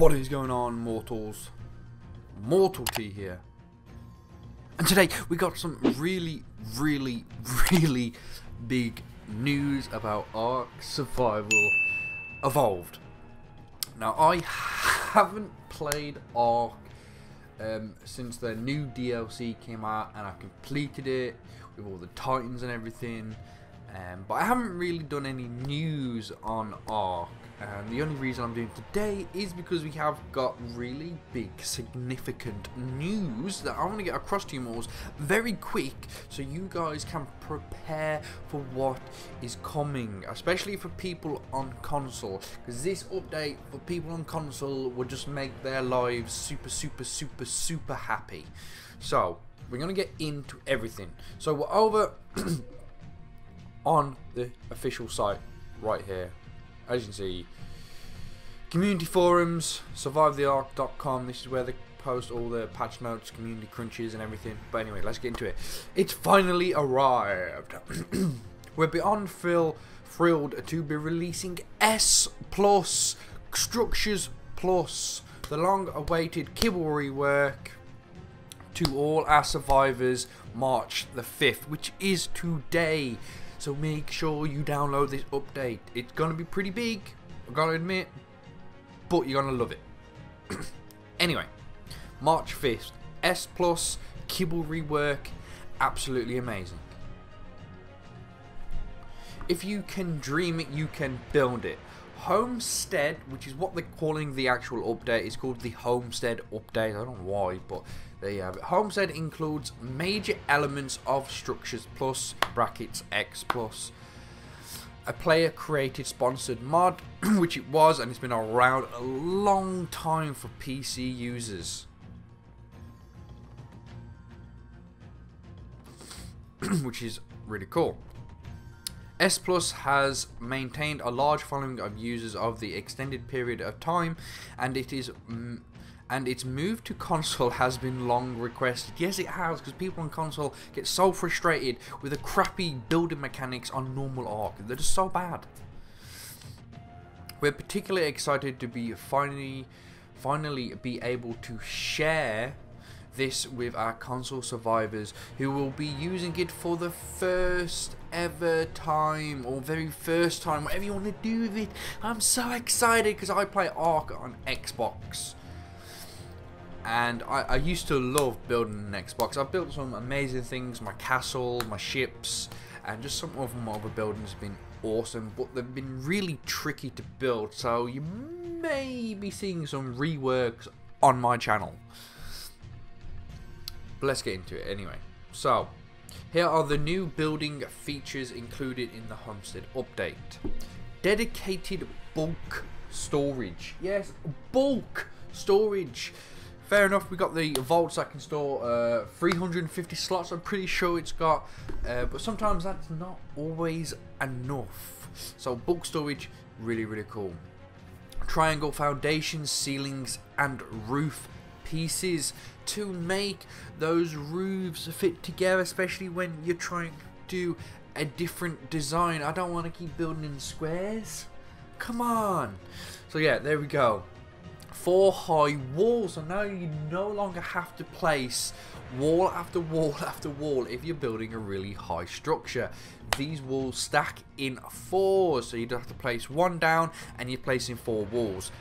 What is going on, mortals? Mortal T here. And today we got some really big news about Ark Survival Evolved. Now, I haven't played Ark since the new DLC came out, and I completed it with all the Titans and everything. But I haven't really done any news on Ark. And the only reason I'm doing today is because we have got really big, significant news that I want to get across to you all very quick, so you guys can prepare for what is coming, especially for people on console, because this update for people on console will just make their lives super happy. So we're gonna get into everything. So we're over on the official site right here. As you can see, community forums, survivetheark.com. This is where they post all the patch notes, community crunches and everything. But anyway, let's get into it. It's finally arrived. We're beyond thrilled to be releasing S Plus, Structures Plus, the long-awaited Kibble Rework to all our survivors, March the 5th, which is today. So make sure you download this update. It's gonna be pretty big, I gotta admit, but you're gonna love it. Anyway, March 5th, S Plus, Kibble Rework, absolutely amazing. If you can dream it, you can build it. Homestead, which is what they're calling the actual update, is called the Homestead update. I don't know why, but there you have it. Homestead includes major elements of Structures Plus (brackets X Plus), a player created sponsored mod, which it was, and it's been around a long time for PC users. Which is really cool. S Plus has maintained a large following of users of the extended period of time, and its move to console has been long requested. Yes, it has, because people on console get so frustrated with the crappy building mechanics on normal Ark. They're just so bad. We're particularly excited to be finally be able to share this with our console survivors, who will be using it for the first ever time, or very first time, whatever you want to do with it. I'm so excited because I play Ark on Xbox, and I used to love building an Xbox. I've built some amazing things, my castle, my ships, and just some of my other buildings have been awesome, but they've been really tricky to build, so you may be seeing some reworks on my channel. Let's get into it anyway. So, here are the new building features included in the Homestead update. Dedicated bulk storage. Yes, bulk storage. Fair enough, we got the vaults that can store 350 slots, I'm pretty sure it's got, but sometimes that's not always enough. So bulk storage, really cool. Triangle foundations, ceilings and roof pieces to make those roofs fit together, especially when you're trying to do a different design. I don't want to keep building in squares, come on. So yeah, there we go. 4 high walls, so now you no longer have to place wall after wall after wall if you're building a really high structure. These walls stack in 4s, so you don't have to place one down and you're placing 4 walls.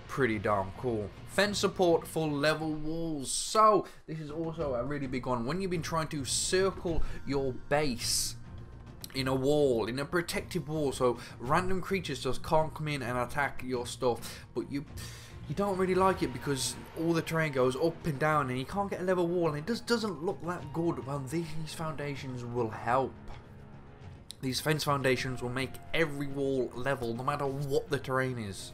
Pretty darn cool. Fence support for level walls. So this is also a really big one. When you've been trying to circle your base in a wall, in a protective wall, so random creatures just can't come in and attack your stuff, but you don't really like it because all the terrain goes up and down and you can't get a level wall and it just doesn't look that good. Well, these foundations will help. These fence foundations will make every wall level no matter what the terrain is.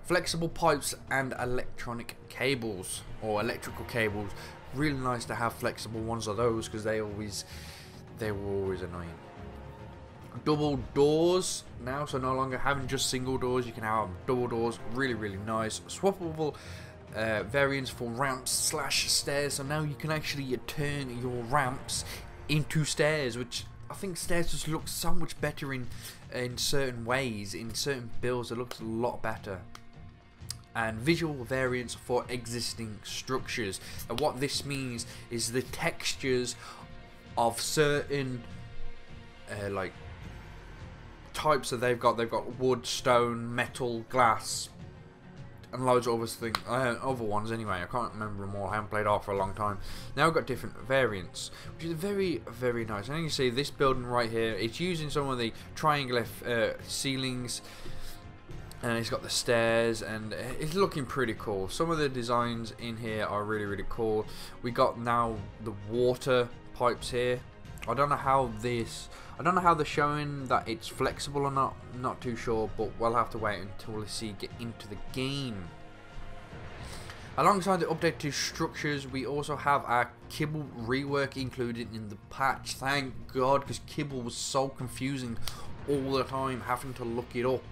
Flexible pipes and electronic cables, or electrical cables. Really nice to have flexible ones of those, because they were always annoying. Double doors now, so no longer having just single doors, you can have double doors. Really nice. Swappable variants for ramps / stairs, so now you can actually turn your ramps into stairs, which I think stairs just look so much better in certain ways. In certain builds it looks a lot better. and visual variants for existing structures. And what this means is the textures of certain like types that they've got wood, stone, metal, glass, and loads of other ones anyway. I can't remember them all. I haven't played Ark for a long time. Now we've got different variants, which is very, very nice. And you can see this building right here, it's using some of the triangular ceilings, and it's got the stairs, and it's looking pretty cool. Some of the designs in here are really, really cool. We got now the water pipes here. I don't know how they're showing that it's flexible or not. Not too sure, but we'll have to wait until we get into the game. Alongside the update to structures, we also have our Kibble Rework included in the patch. Thank God, because Kibble was so confusing all the time, having to look it up.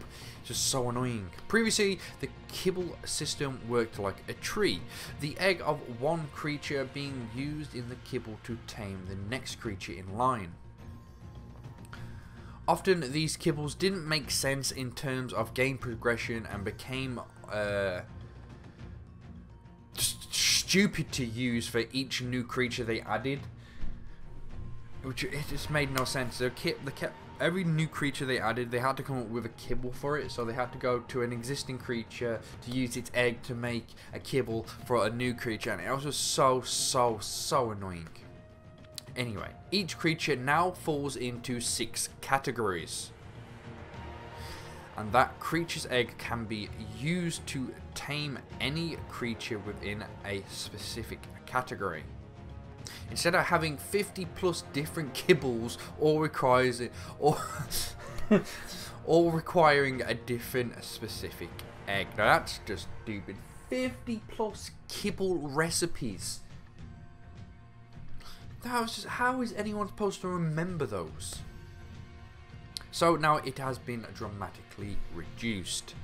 Just so annoying. Previously, the Kibble system worked like a tree, the egg of one creature being used in the Kibble to tame the next creature in line. Often these Kibbles didn't make sense in terms of game progression and became just stupid to use for each new creature they added, which it just made no sense. They kept every new creature they added, they had to come up with a Kibble for it, so they had to go to an existing creature to use its egg to make a Kibble for a new creature, and it was just so annoying. Anyway, each creature now falls into 6 categories, and that creature's egg can be used to tame any creature within a specific category. Instead of having 50 plus different Kibbles, all requiring a different specific egg. Now that's just stupid. 50 plus Kibble recipes. That was just, how is anyone supposed to remember those? So now it has been dramatically reduced.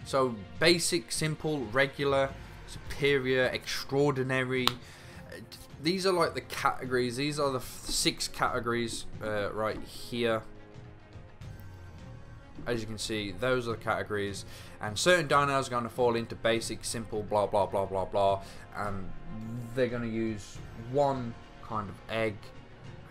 So basic, simple, regular, superior, extraordinary. These are like the categories. These are the 6 categories right here. As you can see, those are the categories, and certain dinos are going to fall into basic, simple, blah blah blah blah blah, and they're going to use one kind of egg,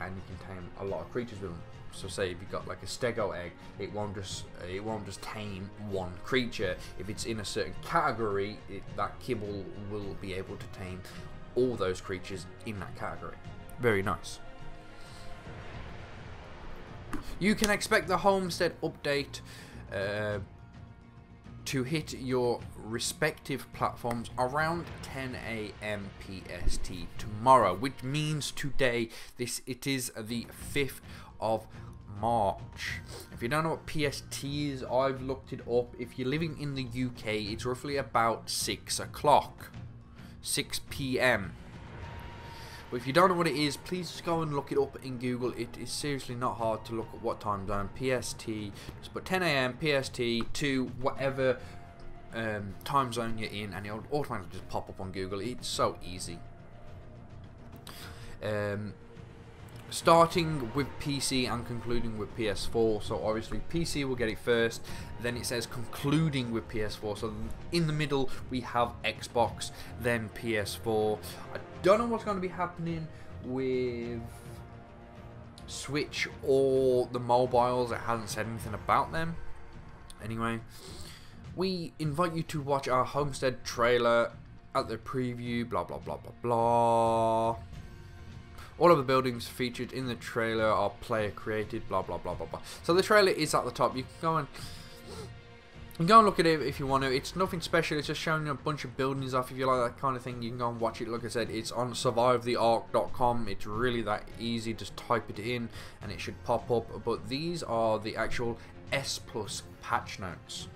and you can tame a lot of creatures with them. So say if you've got like a stego egg, it won't just tame one creature. If it's in a certain category, that Kibble will be able to tame all those creatures in that category. Very nice. You can expect the Homestead update to hit your respective platforms around 10 AM PST tomorrow, which means today. It is the 5th of March. If you don't know what PST is, I've looked it up. If you're living in the UK, it's roughly about 6 o'clock, 6 PM. But if you don't know what it is, please just go and look it up in Google. It is seriously not hard to look at what time zone. PST, just put 10 AM PST to whatever time zone you're in, and it'll automatically just pop up on Google. It's so easy. Starting with PC and concluding with PS4. So obviously PC will get it first, then it says concluding with PS4. So in the middle we have Xbox, then PS4. I don't know what's going to be happening with Switch or the mobiles. It hasn't said anything about them. Anyway, we invite you to watch our Homestead trailer at the preview, blah blah blah blah blah. All of the buildings featured in the trailer are player created, blah blah blah blah blah. So the trailer is at the top. You can go and look at it if you want to. It's nothing special. It's just showing you a bunch of buildings off. If you like that kind of thing, you can go and watch it. Like I said, it's on survivetheark.com. It's really that easy. Just type it in and it should pop up. But these are the actual S Plus patch notes,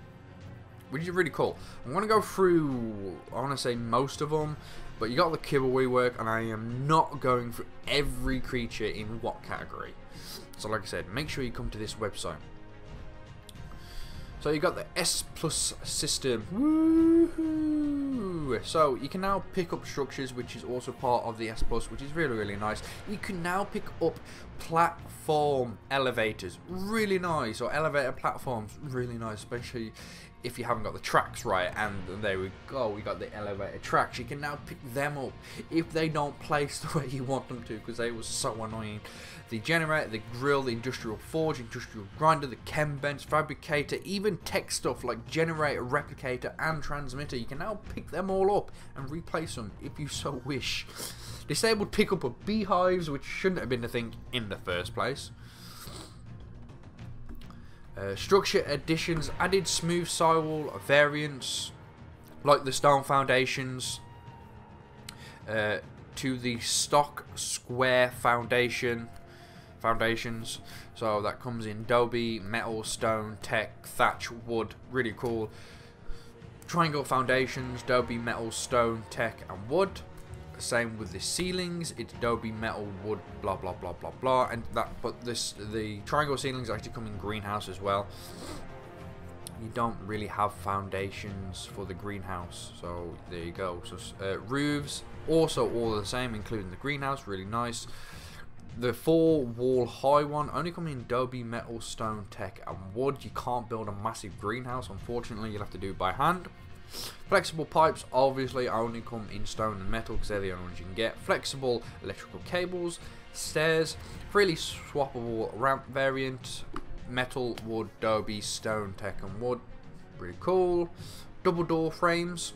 which is really cool. I'm going to go through, I want to say most of them, but you got the Kibble Rework, and I am not going for every creature in what category. So like I said, make sure you come to this website. So you got the S Plus system. Woohoo! So you can now pick up structures, which is also part of the S Plus, which is really, really nice. You can now pick up platform elevators, really nice, or elevator platforms, really nice, especially if you haven't got the tracks right. And there we go, we got the elevator tracks. You can now pick them up if they don't place the way you want them to, because they were so annoying. The generator, the grill, the industrial forge, industrial grinder, the chem bench, fabricator, even tech stuff like generator, replicator and transmitter. You can now pick them all up and replace them if you so wish. Disabled pickup of beehives, which shouldn't have been a thing in the first place. Structure additions, added smooth sidewall variants like the stone foundations to the stock square foundations. So that comes in Adobe, metal, stone, tech, thatch, wood. Really cool. Triangle foundations, Adobe, metal, stone, tech and wood. Same with the ceilings, it's Adobe, metal, wood, blah blah blah blah blah, and that. But the triangle ceilings actually come in greenhouse as well. You don't really have foundations for the greenhouse, so there you go. So roofs also all the same, including the greenhouse. Really nice. The 4-wall high one only come in Adobe, metal, stone, tech and wood. You can't build a massive greenhouse, unfortunately. You'll have to do it by hand. Flexible pipes obviously only come in stone and metal because they're the only ones you can get. Flexible electrical cables, stairs, freely swappable ramp variant, metal, wood, Adobe, stone, tech and wood. Really cool. Double door frames,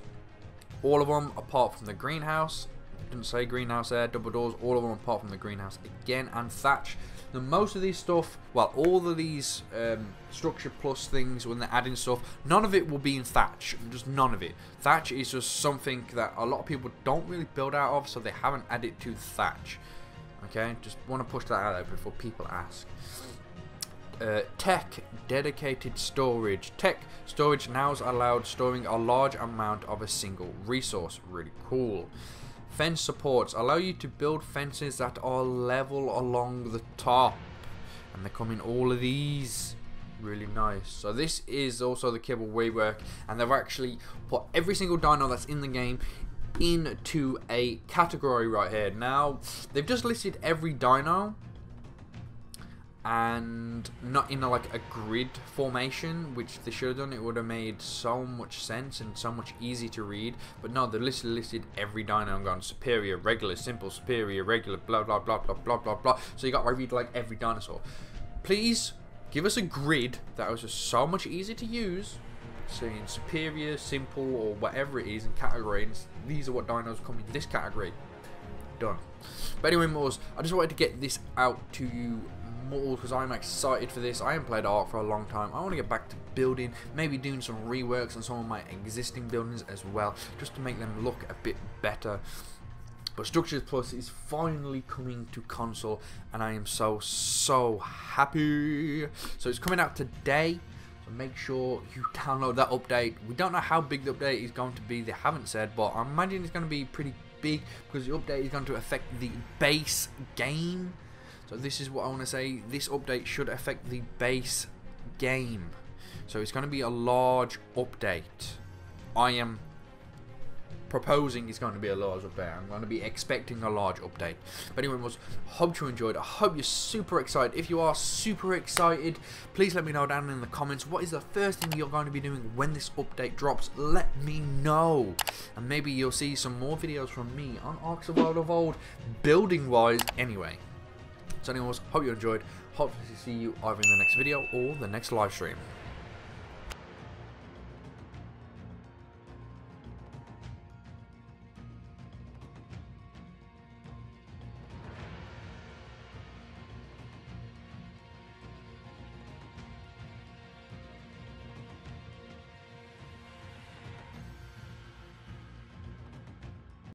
all of them apart from the greenhouse. Didn't say greenhouse there. Double doors, all of them apart from the greenhouse again. And thatch. Now most of these stuff, well, all of these structure plus things, when they're adding stuff, none of it will be in thatch. Just none of it. Thatch is just something that a lot of people don't really build out of, so they haven't added to thatch. Okay, just want to push that out there before people ask. Tech dedicated storage. Tech storage now is allowed storing a large amount of a single resource. Really cool. Fence supports allow you to build fences that are level along the top, and they come in all of these. Really nice. So this is also the Kibble Rework, and they've actually put every single dino that's in the game into a category right here. Now they've just listed every dino and not in like a grid formation, which they should have done. It would have made so much sense and so much easier to read. But no, they listed every dino and gone superior, regular, simple, superior, regular, blah blah blah blah blah blah blah. So you got to read like every dinosaur. Please give us a grid that was just so much easier to use, saying superior, simple, or whatever it is in categories. These are what dinos come in this category. Done. But anyway, Moors, I just wanted to get this out to you more because I'm excited for this. I haven't played Ark for a long time. I want to get back to building, maybe doing some reworks on some of my existing buildings as well, just to make them look a bit better. But Structures Plus is finally coming to console, and I am so happy. So it's coming out today, so make sure you download that update. We don't know how big the update is going to be, they haven't said, but I imagine it's going to be pretty big because the update is going to affect the base game. So this is what I want to say, this update should affect the base game. So it's going to be a large update. I am proposing it's going to be a large update. I'm going to be expecting a large update. But anyway, hope you enjoyed. I hope you're super excited. If you are super excited, please let me know down in the comments. What is the first thing you're going to be doing when this update drops? Let me know. And maybe you'll see some more videos from me on Ark Survival Evolved, building wise anyway. So anyways, hope you enjoyed. Hope to see you either in the next video or the next live stream.